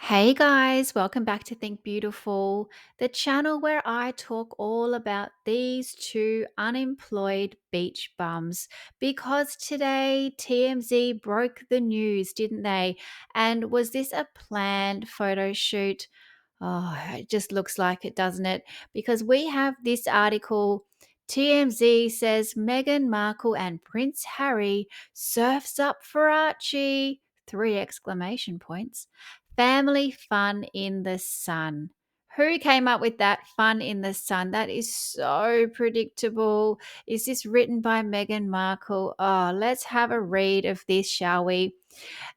Hey guys, welcome back to Think Beautiful, the channel where I talk all about these two unemployed beach bums. Because today TMZ broke the news, didn't they? And was this a planned photo shoot? Oh, it just looks like it, doesn't it? Because we have this article. TMZ says Meghan Markle and Prince Harry surfs up for Archie. Three exclamation points. Family fun in the sun. Who came up with that fun in the sun? That is so predictable. Is this written by Meghan Markle? Oh, let's have a read of this, shall we?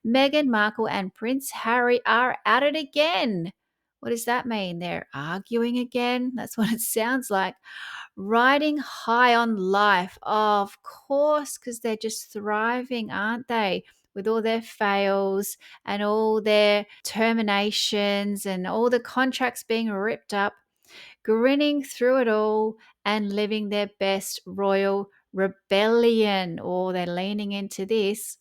Meghan Markle and Prince Harry are at it again. What does that mean? They're arguing again? That's what it sounds like. Riding high on life. Oh, of course, because they're just thriving, aren't they? With all their fails and all their terminations and all the contracts being ripped up, grinning through it all and living their best royal rebellion. Or they're leaning into this.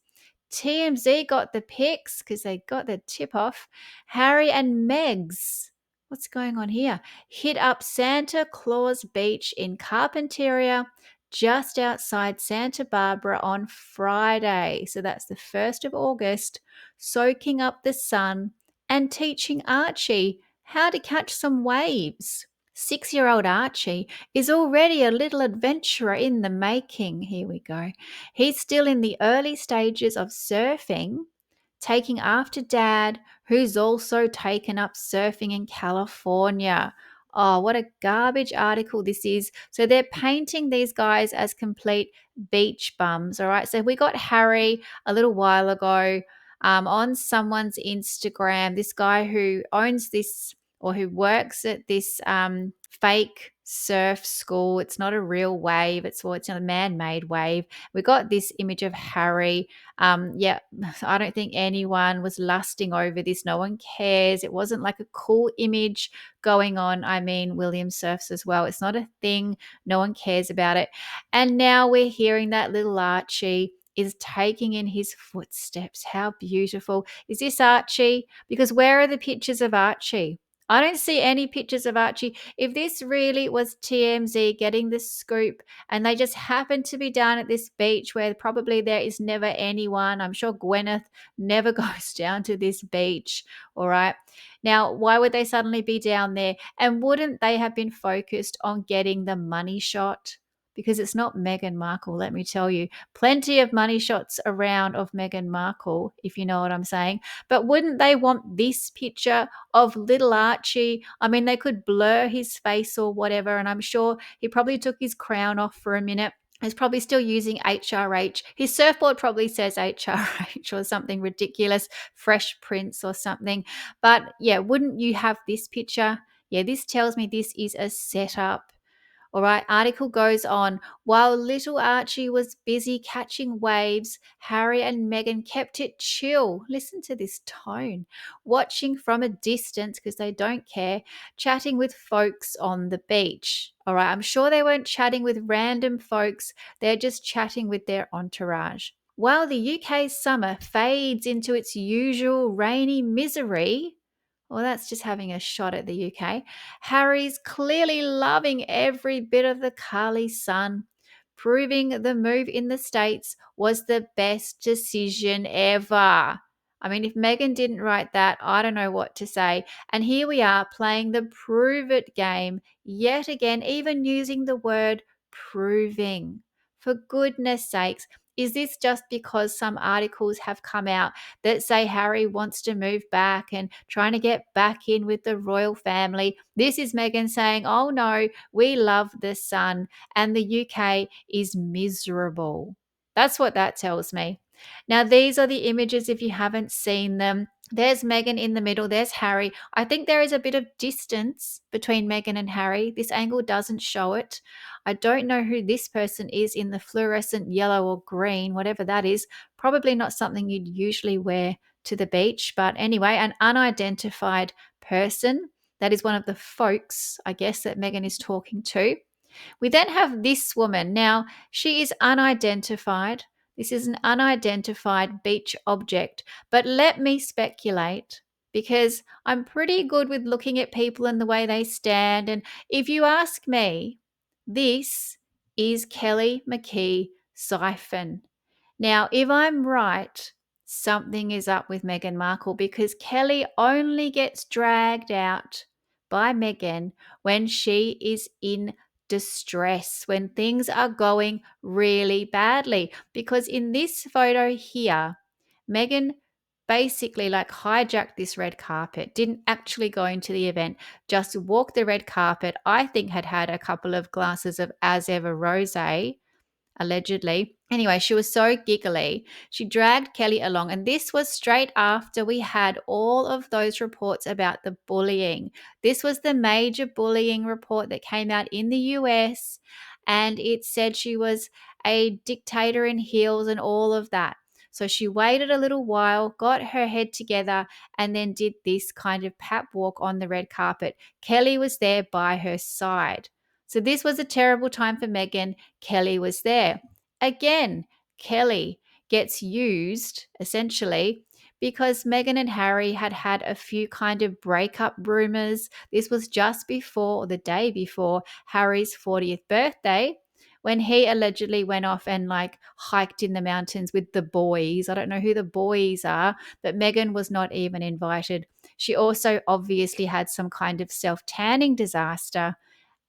TMZ got the pics because they got the tip off. Harry and Megs. What's going on here? Hit up Santa Claus Beach in Carpinteria, just outside Santa Barbara on Friday. So that's the 1st of August, soaking up the sun and teaching Archie how to catch some waves. 6-year-old Archie is already a little adventurer in the making. Here we go. He's still in the early stages of surfing, taking after dad, who's also taken up surfing in California. Oh, what a garbage article this is. So they're painting these guys as complete beach bums. All right. So we got Harry a little while ago on someone's Instagram, this guy who owns this or who works at this fake surf school. It's not a real wave. It's a man-made wave. We got this image of Harry. Yeah, I don't think anyone was lusting over this. No one cares. It wasn't like a cool image going on. I mean, William surfs as well. It's not a thing. No one cares about it. And now we're hearing that little Archie is taking in his footsteps. How beautiful. Is this Archie? Because where are the pictures of Archie? I don't see any pictures of Archie. If this really was TMZ getting the scoop and they just happened to be down at this beach where probably there is never anyone, I'm sure Gwyneth never goes down to this beach, all right? Now, why would they suddenly be down there? And wouldn't they have been focused on getting the money shot? Because it's not Meghan Markle, let me tell you. Plenty of money shots around of Meghan Markle, if you know what I'm saying. But wouldn't they want this picture of little Archie? I mean, they could blur his face or whatever, and I'm sure he probably took his crown off for a minute. He's probably still using HRH. His surfboard probably says HRH or something ridiculous, Fresh Prince or something. But yeah, wouldn't you have this picture? Yeah, this tells me this is a setup. All right, article goes on. While little Archie was busy catching waves, Harry and Meghan kept it chill. Listen to this tone. Watching from a distance because they don't care, chatting with folks on the beach. All right, I'm sure they weren't chatting with random folks, they're just chatting with their entourage. While the UK's summer fades into its usual rainy misery, well, that's just having a shot at the UK. Harry's clearly loving every bit of the Carly sun, proving the move in the States was the best decision ever. I mean, if Meghan didn't write that, I don't know what to say. And here we are playing the prove it game yet again, even using the word proving. For goodness sakes, is this just because some articles have come out that say Harry wants to move back and trying to get back in with the royal family? This is Meghan saying, oh no, we love the sun and the UK is miserable. That's what that tells me. Now, these are the images if you haven't seen them. There's Meghan in the middle, there's Harry. I think there is a bit of distance between Meghan and Harry. This angle doesn't show it. I don't know who this person is in the fluorescent yellow or green, whatever that is. Probably not something you'd usually wear to the beach. But anyway, an unidentified person. That is one of the folks, I guess, that Meghan is talking to. We then have this woman. Now, she is unidentified. This is an unidentified beach object. But let me speculate, because I'm pretty good with looking at people and the way they stand. And if you ask me, this is Kelly McKee siphon. Now, if I'm right, something is up with Meghan Markle because Kelly only gets dragged out by Meghan when she is in distress, when things are going really badly. Because in this photo here, Meghan basically like hijacked this red carpet, didn't actually go into the event, just walked the red carpet. I think had a couple of glasses of as ever rosé, allegedly. Anyway, she was so giggly. She dragged Kelly along, and this was straight after we had all of those reports about the bullying. This was the major bullying report that came out in the US, and it said she was a dictator in heels and all of that. So she waited a little while, got her head together, and then did this kind of pap walk on the red carpet. Kelly was there by her side. So this was a terrible time for Meghan. Kelly was there. Again, Kelly gets used essentially because Meghan and Harry had a few kind of breakup rumors. This was just before, or the day before, Harry's 40th birthday, when he allegedly went off and like hiked in the mountains with the boys. I don't know who the boys are, but Meghan was not even invited. She also obviously had some kind of self-tanning disaster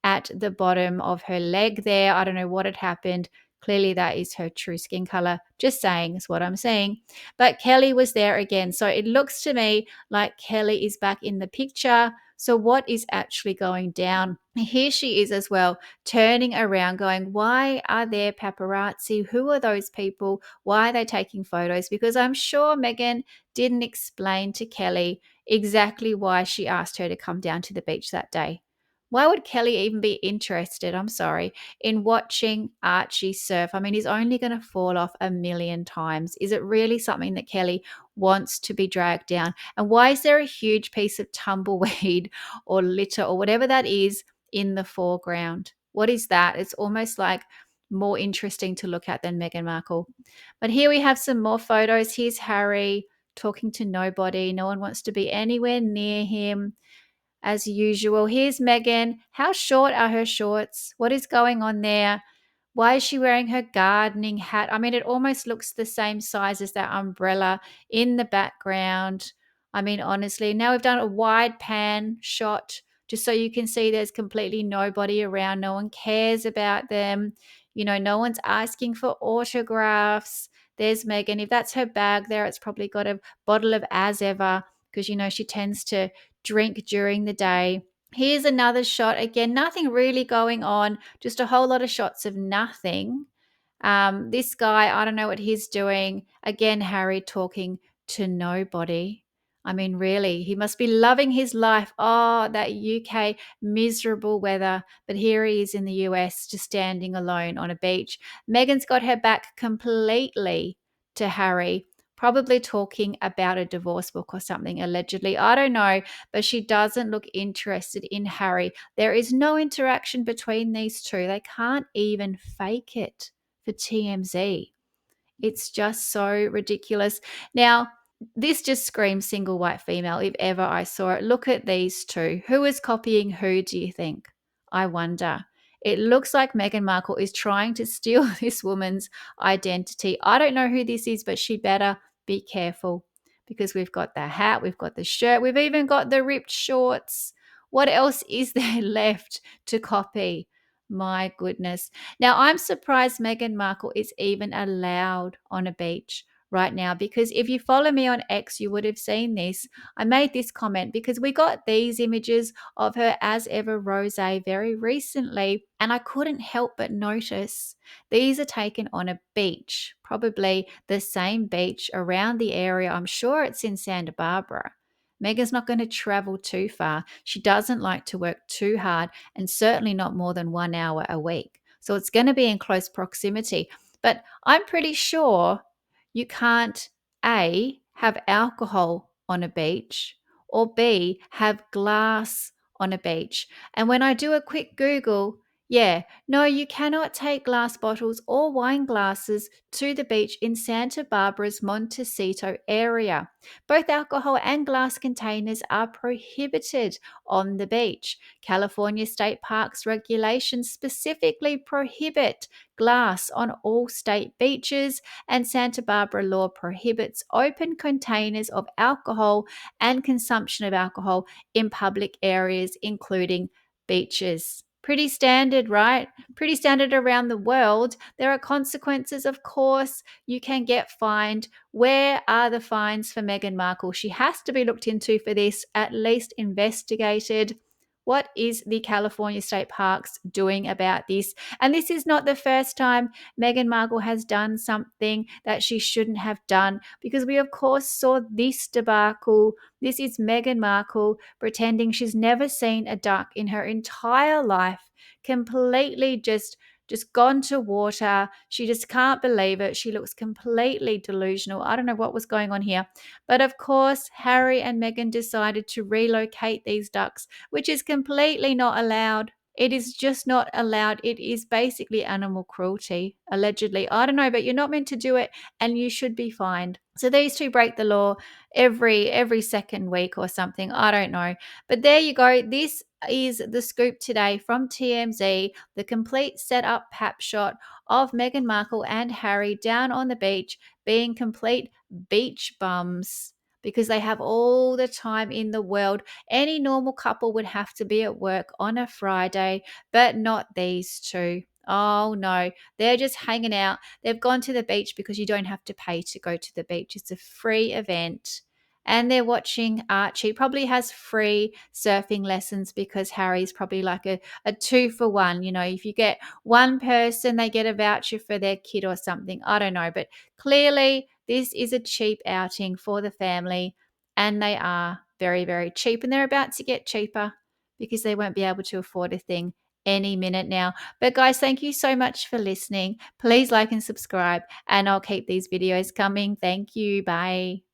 at the bottom of her leg there. I don't know what had happened. Clearly, that is her true skin color. Just saying is what I'm saying. But Kelly was there again. So it looks to me like Kelly is back in the picture. So, what is actually going down? Here she is as well, turning around, going, why are there paparazzi? Who are those people? Why are they taking photos? Because I'm sure Meghan didn't explain to Kelly exactly why she asked her to come down to the beach that day. Why would Kelly even be interested, I'm sorry, in watching Archie surf? I mean, he's only going to fall off a million times. Is it really something that Kelly wants to be dragged down? And why is there a huge piece of tumbleweed or litter or whatever that is in the foreground? What is that? It's almost like more interesting to look at than Meghan Markle. But here we have some more photos. Here's Harry talking to nobody. No one wants to be anywhere near him as usual. Here's Meghan. How short are her shorts? What is going on there? Why is she wearing her gardening hat? I mean, it almost looks the same size as that umbrella in the background. I mean, honestly, now we've done a wide pan shot just so you can see there's completely nobody around. No one cares about them. You know, no one's asking for autographs. There's Meghan. If that's her bag there, it's probably got a bottle of as ever because, you know, she tends to drink during the day. Here's another shot. Again, nothing really going on, just a whole lot of shots of nothing. This guy, I don't know what he's doing. Again, Harry talking to nobody. I mean, really, he must be loving his life. Oh, that UK miserable weather. But here he is in the US, just standing alone on a beach. Meghan's got her back completely to Harry, probably talking about a divorce book or something, allegedly. I don't know, but she doesn't look interested in Harry. There is no interaction between these two. They can't even fake it for TMZ. It's just so ridiculous. Now, this just screams single white female if ever I saw it. Look at these two. Who is copying who, do you think? I wonder. It looks like Meghan Markle is trying to steal this woman's identity. I don't know who this is, but she better be careful because we've got the hat, we've got the shirt, we've even got the ripped shorts. What else is there left to copy? My goodness. Now, I'm surprised Meghan Markle is even allowed on a beach right now because if you follow me on X, you would have seen this. I made this comment because we got these images of her as ever rosé very recently, and I couldn't help but notice these are taken on a beach, probably the same beach around the area. I'm sure it's in Santa Barbara. Meghan's not going to travel too far. She doesn't like to work too hard and certainly not more than 1 hour a week. So it's going to be in close proximity. But I'm pretty sure you can't A, have alcohol on a beach, or B, have glass on a beach. And when I do a quick Google, Yeah, no, you cannot take glass bottles or wine glasses to the beach in Santa Barbara's Montecito area. Both alcohol and glass containers are prohibited on the beach. California state parks regulations specifically prohibit glass on all state beaches, and Santa Barbara law prohibits open containers of alcohol and consumption of alcohol in public areas, including beaches. Pretty standard, right? Pretty standard around the world. There are consequences, of course. You can get fined. Where are the fines for Meghan Markle? She has to be looked into for this, at least investigated. What is the California State Parks doing about this? And this is not the first time Meghan Markle has done something that she shouldn't have done, because we, of course, saw this debacle. This is Meghan Markle pretending she's never seen a duck in her entire life, completely just gone to water. She just can't believe it. She looks completely delusional. I don't know what was going on here. But of course, Harry and Meghan decided to relocate these ducks, which is completely not allowed. It is just not allowed. It is basically animal cruelty, allegedly. I don't know, but you're not meant to do it, and you should be fined. So these two break the law every second week or something. I don't know. But there you go. This is the scoop today from TMZ, the complete setup pap shot of Meghan Markle and Harry down on the beach being complete beach bums, because they have all the time in the world. Any normal couple would have to be at work on a Friday, but not these two. Oh no, they're just hanging out. They've gone to the beach because you don't have to pay to go to the beach. It's a free event. And they're watching Archie. Probably has free surfing lessons because Harry's probably like a 2 for 1. You know, if you get one person, they get a voucher for their kid or something. I don't know. But clearly, this is a cheap outing for the family. And they are very, very cheap. And they're about to get cheaper because they won't be able to afford a thing any minute now. But guys, thank you so much for listening. Please like and subscribe, and I'll keep these videos coming. Thank you. Bye.